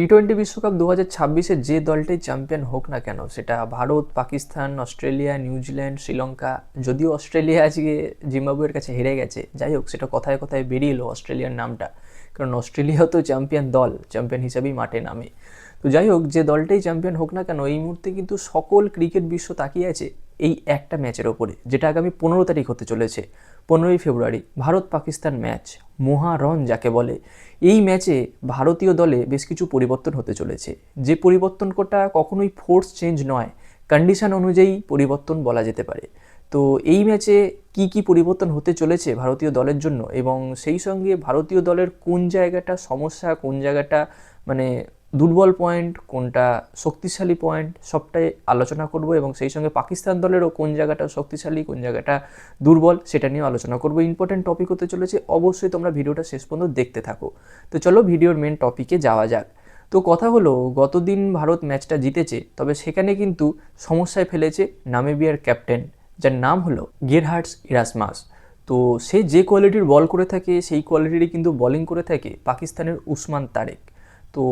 টি-20 বিশ্বকাপ 2026-এ যে দলটাই চ্যাম্পিয়ন হোক না কেন, সেটা ভারত, পাকিস্তান, অস্ট্রেলিয়া, নিউজিল্যান্ড, শ্রীলঙ্কা, যদিও অস্ট্রেলিয়া আজকে জিম্বাবুয়ের কাছে হেরে গেছে, যাই হোক সেটা কথায় কথায় বেরিয়ে এলো অস্ট্রেলিয়ার নামটা, কারণ অস্ট্রেলিয়াও তো চ্যাম্পিয়ন দল, চ্যাম্পিয়ন হিসাবেই মাঠে নামে। তো যাই হোক, যে দলটাই চ্যাম্পিয়ন হোক না কেন, এই মুহূর্তে কিন্তু সকল ক্রিকেট বিশ্ব তাকিয়ে আছে এই একটা ম্যাচের ওপরে, যেটা আগামী 15 তারিখ হতে চলেছে, 15ই ফেব্রুয়ারি, ভারত পাকিস্তান ম্যাচ, মহারণ যাকে বলে। এই ম্যাচে ভারতীয় দলে বেশ কিছু পরিবর্তন হতে চলেছে, যে পরিবর্তনটা কখনোই ফোর্স চেঞ্জ নয়, কন্ডিশন অনুযায়ী পরিবর্তন বলা যেতে পারে। তো এই ম্যাচে কি কি পরিবর্তন হতে চলেছে ভারতীয় দলের জন্য, এবং সেই সঙ্গে ভারতীয় দলের কোন জায়গাটা সমস্যা, কোন জায়গাটা মানে দুর্বল পয়েন্ট, কোনটা শক্তিশালী পয়েন্ট, সবটাই আলোচনা করব। এবং সেই সঙ্গে পাকিস্তান দলেরও কোন জায়গাটা শক্তিশালী, কোন জায়গাটা দুর্বল, সেটা নিয়ে আলোচনা করব। ইম্পর্টেন্ট টপিক হতে চলেছে, অবশ্যই তোমরা ভিডিওটা শেষ পর্যন্ত দেখতে থাকো। তো চলো ভিডিওর মেন টপিকে যাওয়া যাক। তো কথা হলো, গতদিন ভারত ম্যাচটা জিতেছে, তবে সেখানে কিন্তু সমস্যায় ফেলেছে নামিবিয়ার ক্যাপ্টেন, যার নাম হলো গেরহার্ডস ইরাসমাস। তো সে যে কোয়ালিটির বল করে থাকে, সেই কোয়ালিটিরই কিন্তু বোলিং করে থাকে পাকিস্তানের উসমান তারেক। তো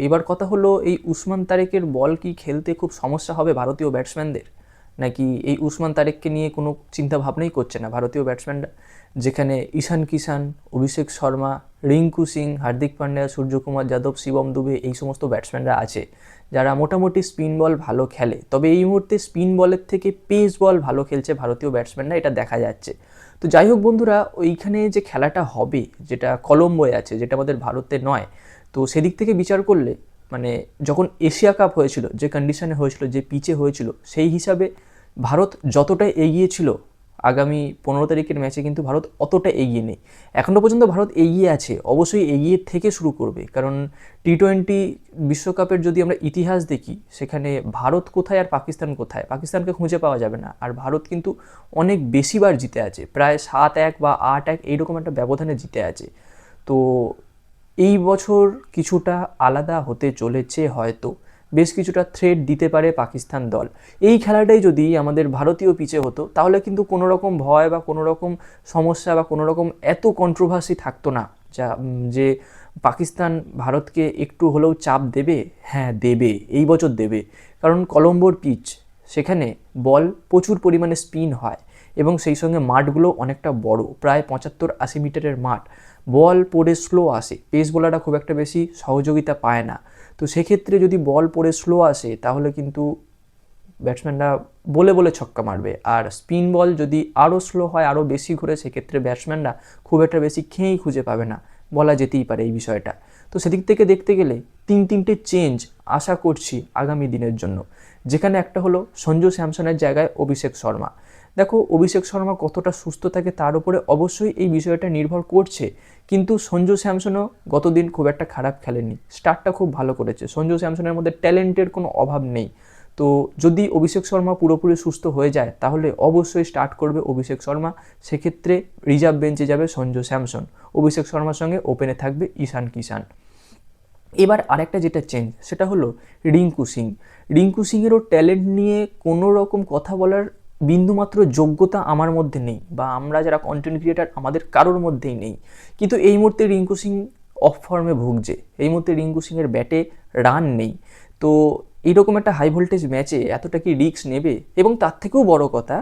এবার কথা হলো, এই উসমান তারেকের বল কি খেলতে খুব সমস্যা হবে ভারতীয় ব্যাটসম্যানদের, নাকি এই উসমান তারেককে নিয়ে কোনো চিন্তা ভাবনাই করছে না ভারতীয় ব্যাটসম্যানরা, যেখানে ঈশান কিষান, অভিষেক শর্মা, রিঙ্কু সিং, হার্দিক পান্ডিয়া, সূর্যকুমার যাদব, শিবম দুবে, এই সমস্ত ব্যাটসম্যানরা আছে যারা মোটামুটি স্পিন বল ভালো খেলে। তবে এই মুহূর্তে স্পিন বলের থেকে পেস বল ভালো খেলছে ভারতীয় ব্যাটসম্যানরা, এটা দেখা যাচ্ছে। তো যাই হোক বন্ধুরা, ওইখানে যে খেলাটা হবে, যেটা কলম্বোয় আছে, যেটা আমাদের ভারতে নয়, তো সেদিক থেকে বিচার করলে মানে যখন এশিয়া কাপ হয়েছিল, যে কন্ডিশনে হয়েছিল, যে পিচে হয়েছিল, সেই হিসাবে ভারত যতটা এগিয়ে ছিল, আগামী 15 তারিখের ম্যাচে কিন্তু ভারত অতটা এগিয়ে নেই। এখনও পর্যন্ত ভারত এগিয়ে আছে, অবশ্যই এগিয়ে থেকে শুরু করবে, কারণ টি-20 বিশ্বকাপের যদি আমরা ইতিহাস দেখি, সেখানে ভারত কোথায় আর পাকিস্তান কোথায়, পাকিস্তানকে খুঁজে পাওয়া যাবে না। আর ভারত কিন্তু অনেক বেশিবার জিতে আছে, প্রায় 7-1 বা 8-1 এইরকম একটা ব্যবধানে জিতে আছে। তো এই বছর কিছুটা আলাদা হতে চলেছে, হয়তো বেশ কিছুটা থ্রেট দিতে পারে পাকিস্তান দল। এই খেলাটাই যদি আমাদের ভারতীয় পিচে হতো, তাহলে কিন্তু কোনো রকম ভয় বা কোনো রকম সমস্যা বা কোনো রকম এত কন্ট্রোভার্সি থাকতো না, যা যে পাকিস্তান ভারতকে একটু হলেও চাপ দেবে। হ্যাঁ দেবে, এই বছর দেবে, কারণ কলম্বোর পিচ, সেখানে বল প্রচুর পরিমাণে স্পিন হয়, এবং সেই সঙ্গে মাঠগুলো অনেকটা বড়, প্রায় 75-80 মিটারের মাঠ। বল পড়ে স্লো আসে, পেস বোলাররা খুব একটা বেশি সহযোগিতা পায় না। তো সেক্ষেত্রে যদি বল পড়ে স্লো আসে, তাহলে কিন্তু ব্যাটসম্যানরা বলে বলে ছক্কা মারবে। আর স্পিন বল যদি আরও স্লো হয়, আরও বেশি ঘুরে, সেক্ষেত্রে ব্যাটসম্যানরা খুব একটা বেশি খেয়েই খুঁজে পাবে না, বলা যেতেই পারে এই বিষয়টা। তো সেদিক থেকে দেখতে গেলে তিনটে চেঞ্জ আশা করছি আগামী দিনের জন্য, যেখানে একটা হলো সঞ্জু স্যামসনের জায়গায় অভিষেক শর্মা। দেখো, অভিষেক শর্মা কতটা সুস্থ থাকে তার উপরে অবশ্যই এই বিষয়টা নির্ভর করছে, কিন্তু সঞ্জু স্যামসনও গতদিন খুব একটা খারাপ খেলেনি, স্টার্টটা খুব ভালো করেছে। সঞ্জু স্যামসনের মধ্যে ট্যালেন্টের কোনো অভাব নেই। তো যদি অভিষেক শর্মা পুরোপুরি সুস্থ হয়ে যায়, তাহলে অবশ্যই স্টার্ট করবে অভিষেক শর্মা, সেক্ষেত্রে রিজার্ভ বেঞ্চে যাবে সঞ্জু স্যামসন, অভিষেক শর্মার সঙ্গে ওপেনে থাকবে ঈশান কিষান। এবার আরেকটা যেটা চেঞ্জ, সেটা হলো রিঙ্কু সিং। রিঙ্কু সিংয়েরও ট্যালেন্ট নিয়ে কোনো রকম কথা বলার বিন্দুমাত্র যোগ্যতা আমার মধ্যে নেই, বা আমরা যারা কন্টেন্ট ক্রিয়েটার আমাদের কারোর মধ্যেই নেই। কিন্তু এই মুহূর্তে রিঙ্কু সিং অফ ফর্মে ভুগছে, এই মুহূর্তে রিঙ্কু সিংয়ের ব্যাটে রান নেই। তো এইরকম একটা হাই ভোল্টেজ ম্যাচে এতটা কি রিস্ক নেবে? এবং তার থেকেও বড় কথা,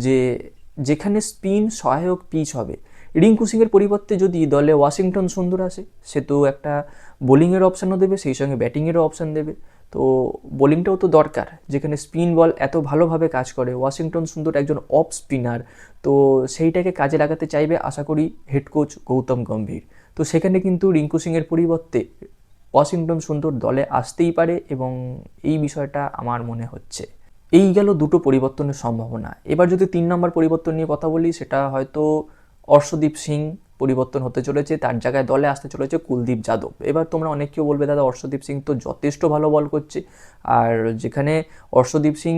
যে যেখানে স্পিন সহায়ক পিচ হবে, রিঙ্কু সিংয়ের পরিবর্তে যদি দলে ওয়াশিংটন সুন্দর আসে, সে তো একটা বোলিংয়ের অপশানও দেবে, সেই সঙ্গে ব্যাটিংয়েরও অপশান দেবে। তো বোলিংটাও তো দরকার, যেখানে স্পিন বল এত ভালোভাবে কাজ করে। ওয়াশিংটন সুন্দর একজন অফ স্পিনার, তো সেইটাকে কাজে লাগাতে চাইবে আশা করি হেড কোচ গৌতম গম্ভীর। তো সেখানে কিন্তু রিঙ্কু সিংয়ের পরিবর্তে ওয়াশিংটন সুন্দর দলে আসতেই পারে, এবং এই বিষয়টা আমার মনে হচ্ছে। এই গেল দুটো পরিবর্তনের সম্ভাবনা। এবার যদি 3 নম্বর পরিবর্তন নিয়ে কথা বলি, সেটা হয়তো অর্শদীপ সিং পরিবর্তন হতে চলেছে, তার জায়গায় দলে আসতে চলেছে কুলদীপ যাদব। এবার তোমরা অনেকেও বলবে, দাদা অর্শদীপ সিং তো যথেষ্ট ভালো বল করছে, আর যেখানে অর্শদীপ সিং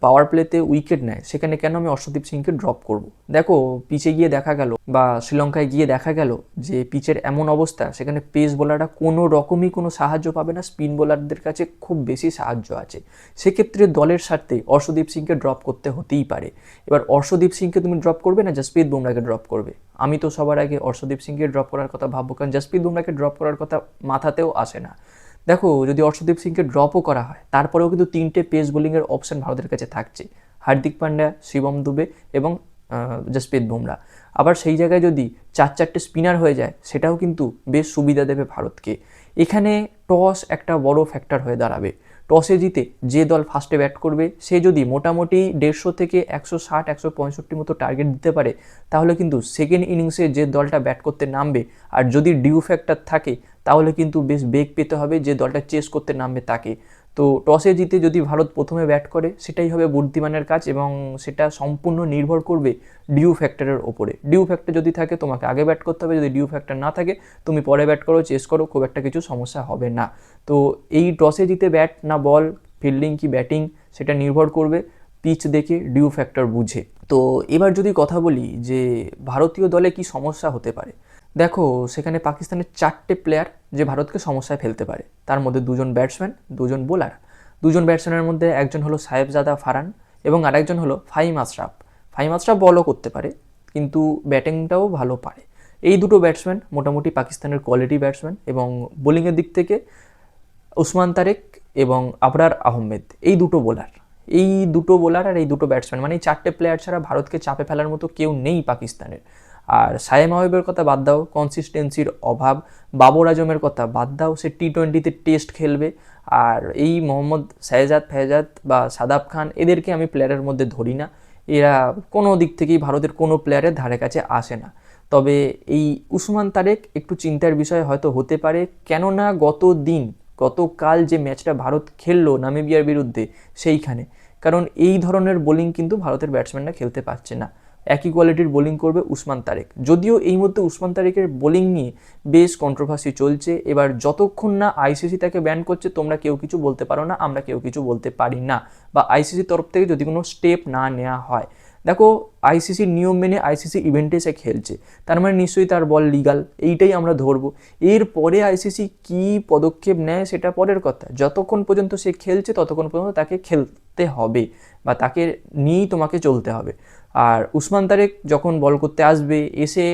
পাওয়ার প্লেতে উইকেট নেয়, সেখানে কেন আমি অর্শদীপ সিংকে ড্রপ করব? দেখো, পিচে গিয়ে দেখা গেল বা শ্রীলঙ্কায় গিয়ে দেখা গেল যে পিচের এমন অবস্থা, সেখানে পেস বোলাররা কোনো রকমই কোনো সাহায্য পাবে না, স্পিন বোলারদের কাছে খুব বেশি সাহায্য আছে। সেক্ষেত্রে দলের স্বার্থে অর্শদীপ সিংকে ড্রপ করতে হতেই পারে। এবার অর্শদীপ সিংকে তুমি ড্রপ করবে না জসপ্রীত বুমরাকে ড্রপ করবে? আমি তো সবার আগে অর্শদীপ সিংকে ড্রপ করার কথা ভাববো, কারণ জসপ্রীত বুমরাকে ড্রপ করার কথা মাথাতেও আসে না। দেখো যদি অর্শদীপ সিংকে ড্রপও করা হয় তারপরেও কিন্তু 3টে পেস বোলিংয়ের অপশন ভারতের কাছে থাকছে, হার্দিক পান্ডিয়া, শিবম দুবে এবং জসপ্রীত বুমরা। আবার সেই জায়গায় যদি 4-4টে স্পিনার হয়ে যায় সেটাও কিন্তু বেশ সুবিধা দেবে ভারতকে। এখানে টস একটা বড় ফ্যাক্টর হয়ে দাঁড়াবে। টসে জিতে যে দল ফার্স্টে ব্যাট করবে সে যদি মোটামুটি 150 থেকে 160-165 মতো টার্গেট দিতে পারে, তাহলে কিন্তু সেকেন্ড ইনিংসে যে দলটা ব্যাট করতে নামবে আর যদি ডিউ ফ্যাক্টর থাকে তাহলে কিন্তু বেশ বেগ পেতে হবে যে দলটা চেস করতে নামবে তাকে। তো টসে জিতে যদি ভারত প্রথমে ব্যাট করে সেটাই হবে বুদ্ধিমানের কাজ এবং সেটা সম্পূর্ণ নির্ভর করবে ডিউ ফ্যাক্টরের ওপরে। ডিউ ফ্যাক্টর যদি থাকে তোমাকে আগে ব্যাট করতে হবে, যদি ডিউ ফ্যাক্টর না থাকে তুমি পরে ব্যাট করো, চেস করো, খুব একটা কিছু সমস্যা হবে না। তো এই টসে জিতে ব্যাট না বল, ফিল্ডিং কি ব্যাটিং, সেটা নির্ভর করবে পিচ দেখে, ডিউ ফ্যাক্টর বুঝে। তো এবার যদি কথা বলি যে ভারতীয় দলে কি সমস্যা হতে পারে, দেখো সেখানে পাকিস্তানের 4টে প্লেয়ার যে ভারতকে সমস্যায় ফেলতে পারে, তার মধ্যে 2জন ব্যাটসম্যান, 2জন বোলার। 2জন ব্যাটসম্যানের মধ্যে একজন হলো সাহেবজাদা ফারহান এবং আরেকজন হলো ফাহিম আশরাফ। ফাহিম আশরাফ বলও করতে পারে কিন্তু ব্যাটিংটাও ভালো পারে। এই দুটো ব্যাটসম্যান মোটামুটি পাকিস্তানের কোয়ালিটি ব্যাটসম্যান এবং বোলিংয়ের দিক থেকে উসমান তারেক এবং আবরার আহমেদ, এই দুটো বোলার আর এই দুটো ব্যাটসম্যান, মানে এই 4টে প্লেয়ার ছাড়া ভারতকে চাপে ফেলার মতো কেউ নেই পাকিস্তানের। আর সায়েম আহমেদের কথা বাদ দাও, কনসিস্টেন্সির অভাব। বাবর আজমের কথা বাদ দাও, সে টি-20তে টেস্ট খেলবে। আর এই মোহাম্মদ ফেজাদ বা সাদাব খান, এদেরকে আমি প্লেয়ারের মধ্যে ধরি না। এরা কোনো দিক থেকেই ভারতের কোনো প্লেয়ারের ধারে কাছে আসে না। তবে এই উসমান তারেক একটু চিন্তার বিষয় হয়তো হতে পারে, কেননা গতকাল যে ম্যাচটা ভারত খেললো নামিবিয়ার বিরুদ্ধে সেইখানে, কারণ এই ধরনের বোলিং কিন্তু ভারতের ব্যাটসম্যানরা খেলতে পারছে না। একই কোয়ালিটির বোলিং করবে উসমান তারেক, যদিও এই মধ্যে উসমান তারেকের বোলিং নিয়ে বেশ কন্ট্রোভার্সি চলছে। এবার যতক্ষণ না আইসিসি তাকে ব্যান করছে তোমরা কেউ কিছু বলতে পারো না, আমরা কেউ কিছু বলতে পারি না, বা আইসিসির তরফ থেকে যদি কোনো স্টেপ না নেওয়া হয়। দেখো আইসিসির নিয়ম মেনে আইসিসি ইভেন্টে সে খেলছে, তার মানে নিশ্চয়ই তার বল লিগাল, এইটাই আমরা ধরবো। এরপরে আইসিসি কী পদক্ষেপ নেয় সেটা পরের কথা, যতক্ষণ পর্যন্ত সে খেলছে ততক্ষণ পর্যন্ত তাকে খেলতে হবে বা তাকে নিয়েই তোমাকে চলতে হবে। আর উসমান তারেক যখন বল করতে আসবে, এসে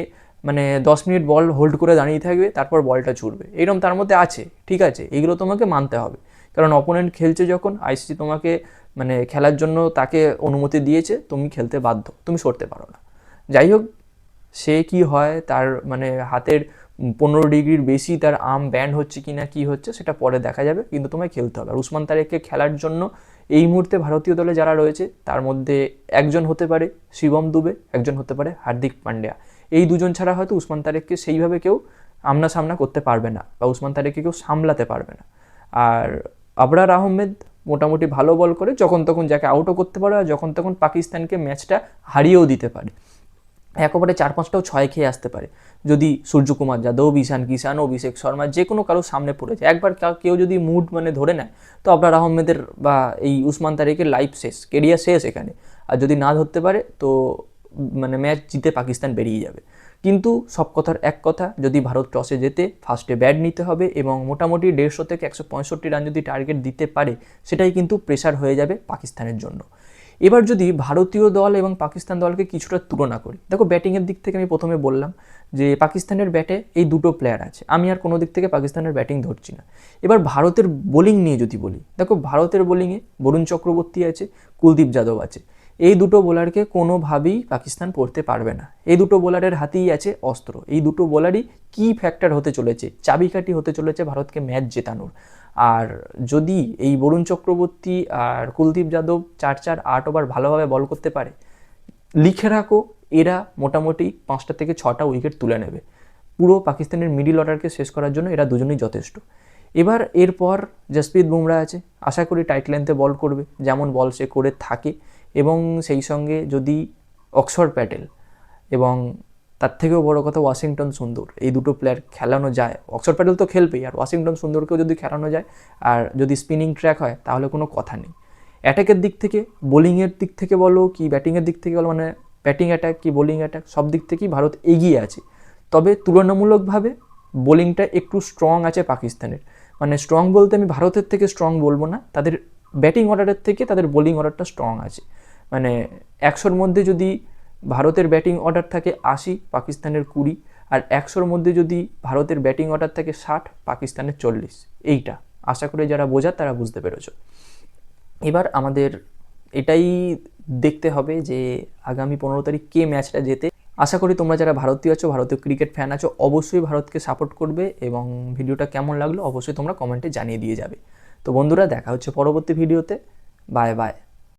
মানে 10 মিনিট বল হোল্ড করে দাঁড়িয়ে থাকবে, তারপর বলটা ছুটবে, এরকম তার মধ্যে আছে, ঠিক আছে, এগুলো তোমাকে মানতে হবে। কারণ অপোনেন্ট খেলছে যখন, আইসিসি তোমাকে মানে খেলার জন্য তাকে অনুমতি দিয়েছে, তুমি খেলতে বাধ্য, তুমি সরতে পারো না। যাই হোক, সে কি হয়, তার মানে হাতের 15 ডিগ্রির বেশি তার আর্ম ব্যান্ড হচ্ছে কি না, কী হচ্ছে সেটা পরে দেখা যাবে, কিন্তু তোমায় খেলতে হবে। আর উসমান তারেককে খেলার জন্য এই মুহূর্তে ভারতীয় দলে যারা রয়েছে তার মধ্যে একজন হতে পারে শিবম দুবে, একজন হতে পারে হার্দিক পান্ডিয়া। এই দুজন ছাড়া হয়তো উসমান তারেককে সেইভাবে কেউ আমনা সামনা করতে পারবে না বা উসমান তারেককে কেউ সামলাতে পারবে না। আর আবরার আহমেদ মোটামুটি ভালো বল করে, যখন তখন যাকে আউটও করতে পারে আর যখন তখন পাকিস্তানকে ম্যাচটা হারিয়েও দিতে পারে। একেবারে 4-5টাও 6 খেয়ে আসতে পারে যদি সূর্যকুমার যাদব, ঈশান কিষান, অভিষেক শর্মা যে কোনো কারো সামনে পড়ে যায়। একবার কেউ যদি মুড মানে ধরে নেয় তো আবরার আহমেদের বা এই উসমান তারেকের লাইফ শেষ, কেরিয়ার শেষ এখানে। আর যদি না ধরতে পারে তো মানে ম্যাচ জিতে পাকিস্তান বেরিয়ে যাবে। কিন্তু সব কথার এক কথা, যদি ভারত টসে জেতে ফার্স্টে ব্যাট নিতে হবে এবং মোটামুটি 150 থেকে 165 রান যদি টার্গেট দিতে পারে, সেটাই কিন্তু প্রেশার হয়ে যাবে পাকিস্তানের জন্য। এবার যদি ভারতীয় দল এবং পাকিস্তান দলকে কিছুটা তুলনা করি, দেখো ব্যাটিংয়ের দিক থেকে আমি প্রথমে বললাম যে পাকিস্তানের ব্যাটে এই দুটো প্লেয়ার আছে, আমি আর কোনো দিক থেকে পাকিস্তানের ব্যাটিং ধরছি না। এবার ভারতের বোলিং নিয়ে যদি বলি, দেখো ভারতের বোলিংয়ে বরুণ চক্রবর্তী আছে, কুলদীপ যাদব আছে। এই দুটো বোলারকে কোনোভাবেই পাকিস্তান পড়তে পারবে না। এই দুটো বোলারের হাতেই আছে অস্ত্র, এই দুটো বোলারই কি ফ্যাক্টর হতে চলেছে, চাবিকাঠি হতে চলেছে ভারতকে ম্যাচ জেতানোর। আর যদি এই বরুণ চক্রবর্তী আর কুলদীপ যাদব 4-4-8 ওভার ভালোভাবে বল করতে পারে, লিখে রাখো এরা মোটামুটি 5টা থেকে 6টা উইকেট তুলে নেবে। পুরো পাকিস্তানের মিডিল অর্ডারকে শেষ করার জন্য এরা দুজনেই যথেষ্ট। এবার এরপর জসপ্রীত বুমরা আছে, আশা করি টাইট লেন্থে বল করবে যেমন বল সে করে থাকে, এবং সেই সঙ্গে যদি অক্ষর প্যাটেল এবং তার থেকেও বড় কথা ওয়াশিংটন সুন্দর, এই দুটো প্লেয়ার খেলানো যায়, অক্ষর প্যাটেল তো খেলবেই, আর ওয়াশিংটন সুন্দরকেও যদি খেলানো যায় আর যদি স্পিনিং ট্র্যাক হয় তাহলে কোনো কথা নেই। অ্যাটাকের দিক থেকে, বোলিংয়ের দিক থেকে বলো কি ব্যাটিংয়ের দিক থেকে বলো, মানে ব্যাটিং অ্যাটাক কি বোলিং অ্যাটাক সব দিক থেকেই ভারত এগিয়ে আছে। তবে তুলনামূলকভাবে বোলিংটা একটু স্ট্রং আছে পাকিস্তানের। মানে স্ট্রং বলতে আমি ভারতের থেকে স্ট্রং বলবো না, তাদের ব্যাটিং অর্ডারের থেকে তাদের বোলিং অর্ডারটা স্ট্রং আছে। মানে 100-র মধ্যে যদি ভারতের ব্যাটিং অর্ডার থাকে 80, পাকিস্তানের 20, আর 100-র মধ্যে যদি ভারতের ব্যাটিং অর্ডার থাকে 60, পাকিস্তানের 40, এইটা আশা করি যারা বোঝার তারা বুঝতে পেরেছো। এবার আমাদের এটাই দেখতে হবে যে আগামী 15 তারিখ কে ম্যাচটা জেতে। আশা করি তোমরা যারা ভারতীয় আছো, ভারতীয় ক্রিকেট ফ্যান আছো, অবশ্যই ভারতকে সাপোর্ট করবে এবং ভিডিওটা কেমন লাগলো অবশ্যই তোমরা কমেন্টে জানিয়ে দিয়ে যাবে। তো বন্ধুরা, দেখা হচ্ছে পরবর্তী ভিডিওতে। Bye bye.